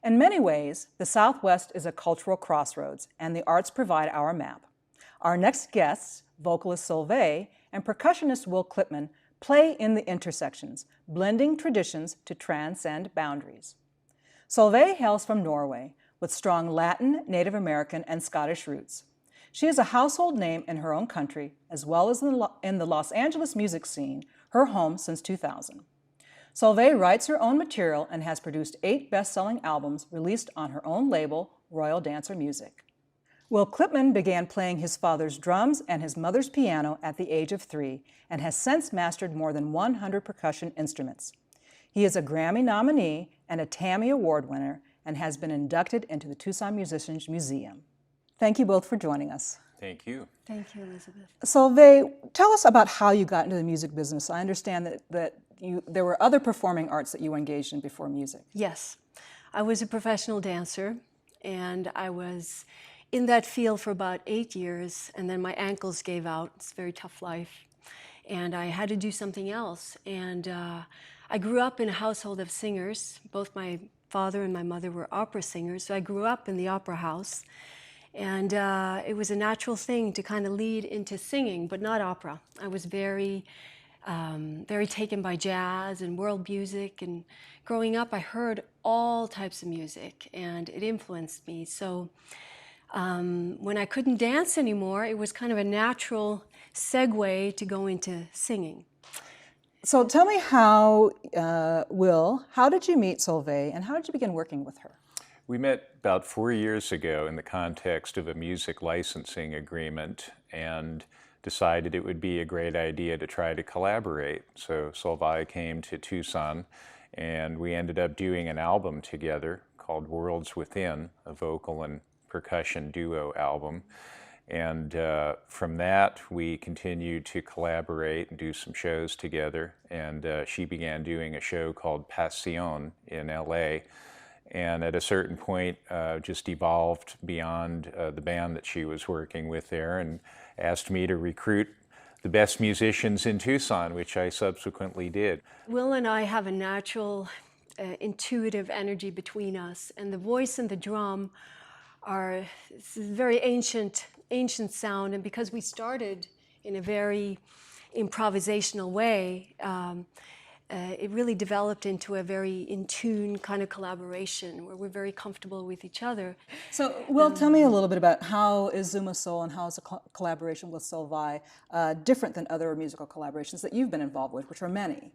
In many ways, the Southwest is a cultural crossroads, and the arts provide our map. Our next guests, vocalist Solvei and percussionist Will Clipman, play in the intersections, blending traditions to transcend boundaries. Solvei hails from Norway, with strong Latin, Native American, and Scottish roots. She is a household name in her own country, as well as in the Los Angeles music scene, her home since 2000. Solvei writes her own material and has produced 8 best-selling albums released on her own label, Royal Dancer Music. Will Clipman began playing his father's drums and his mother's piano at the age of 3 and has since mastered more than 100 percussion instruments. He is a Grammy nominee and a Tammy Award winner and has been inducted into the Tucson Musicians Museum. Thank you both for joining us. Thank you. Thank you, Elizabeth. Solvei, tell us about how you got into the music business. I understand that there were other performing arts that you engaged in before music. Yes. I was a professional dancer, and I was in that field for about 8 years, and then my ankles gave out. It's a very tough life, and I had to do something else. And I grew up in a household of singers. Both my father and my mother were opera singers, so I grew up in the opera house. And it was a natural thing to kind of lead into singing, but not opera. I was very taken by jazz and world music, and growing up I heard all types of music, and it influenced me. So when I couldn't dance anymore, it was kind of a natural segue to go into singing. So tell me how, Will, how did you meet Solvei and how did you begin working with her? We met about 4 years ago in the context of a music licensing agreement and decided it would be a great idea to try to collaborate. So Solvei came to Tucson and we ended up doing an album together called Worlds Within, a vocal and percussion duo album. And from that, we continued to collaborate and do some shows together. And she began doing a show called Passion in LA. And at a certain point, just evolved beyond the band that she was working with there and asked me to recruit the best musicians in Tucson, which I subsequently did. Will and I have a natural, intuitive energy between us, and the voice and the drum are this is very ancient sound, and because we started in a very improvisational way, it really developed into a very in-tune kind of collaboration where we're very comfortable with each other. So, Will, tell me a little bit about how is Zooma Soul and how is a collaboration with Solvei different than other musical collaborations that you've been involved with, which are many?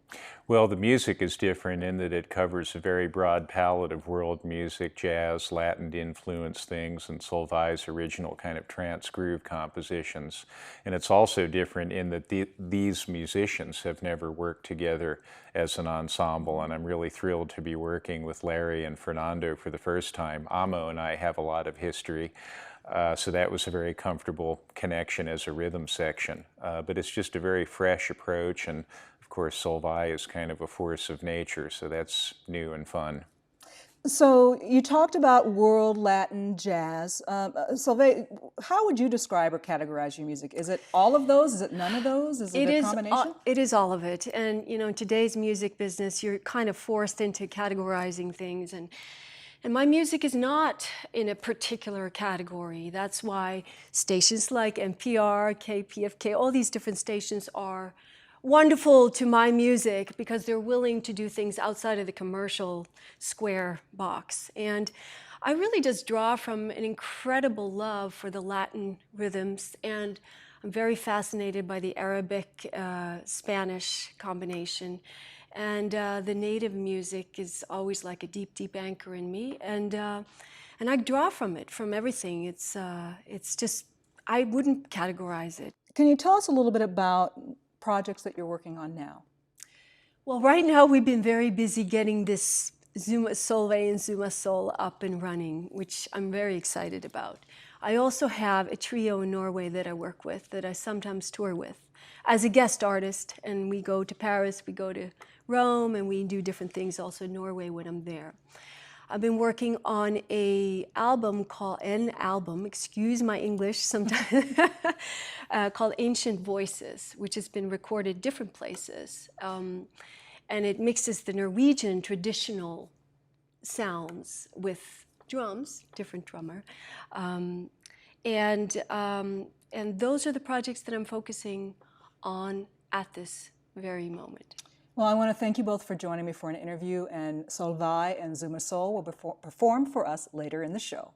Well, the music is different in that it covers a very broad palette of world music, jazz, Latin influenced things, and Solvei's original kind of trance groove compositions. And it's also different in that these musicians have never worked together as an ensemble, and I'm really thrilled to be working with Larry and Fernando for the first time. Amo and I have a lot of history, so that was a very comfortable connection as a rhythm section. But it's just a very fresh approach, and of course Solvei is kind of a force of nature, so that's new and fun. So you talked about world Latin jazz. Solvei, how would you describe or categorize your music? Is it all of those? Is it none of those? Is it a combination? It is all of it. And you know, in today's music business, you're kind of forced into categorizing things. And my music is not in a particular category. That's why stations like NPR, KPFK, all these different stations are wonderful to my music because they're willing to do things outside of the commercial square box. And I really just draw from an incredible love for the Latin rhythms, and I'm very fascinated by the Arabic, Spanish combination. And the native music is always like a deep, deep anchor in me. And I draw from it, from everything. It's just, I wouldn't categorize it. Can you tell us a little bit about projects that you're working on now? Well, right now we've been very busy getting this Solvei and Zooma Soul up and running, which I'm very excited about. I also have a trio in Norway that I work with, that I sometimes tour with as a guest artist, and we go to Paris, we go to Rome, and we do different things also in Norway when I'm there. I've been working on an album, excuse my English sometimes, called Ancient Voices, which has been recorded different places. And it mixes the Norwegian traditional sounds with drums, different drummer, and those are the projects that I'm focusing on at this very moment. Well, I want to thank you both for joining me for an interview, and Solvei and Zooma Soul will perform for us later in the show.